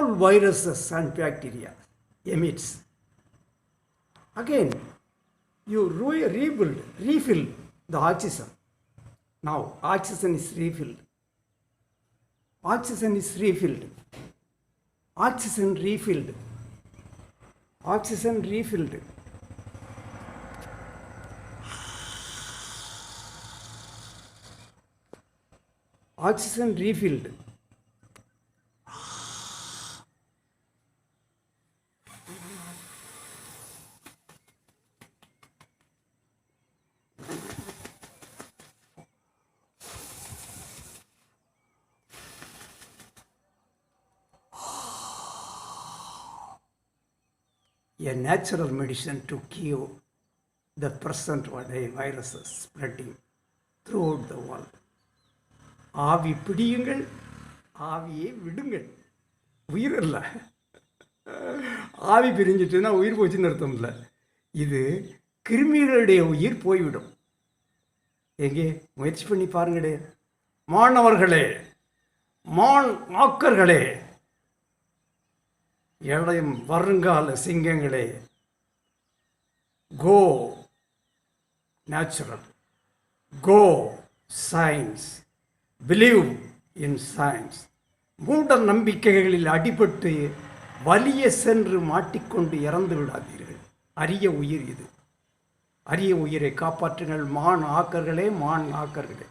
all viruses and bacteria emits. Again, you refill the oxygen. Now, oxygen is refilled. Oxygen is refilled. Oxygen refilled. Oxygen refilled. Oxygen refilled. A natural medicine to cure the present viruses spreading throughout the world. ஆவி பிடியுங்கள், ஆவியை விடுங்கள். உயிர் இல்லை, ஆவி பிரிஞ்சிட்டுன்னா உயிர் போச்சுன்னு அர்த்தம் இல்லை. இது கிருமிகளுடைய உயிர் போய்விடும். எங்கே முயற்சி பண்ணி பாருங்களே மாணவர்களே, மான் ஆக்கர்களே, இளையம் வருங்கால சிங்கங்களே, go natural, go science, believe in science. மூட நம்பிக்கைகளில் அடிபட்டு வலிய சென்று மாட்டிக்கொண்டு இறந்து விடாதீர்கள். அரிய உயிர் இது. அரிய உயிரை காப்பாற்றுங்கள் மான் ஆக்கர்களே, மான் ஆக்கர்களே.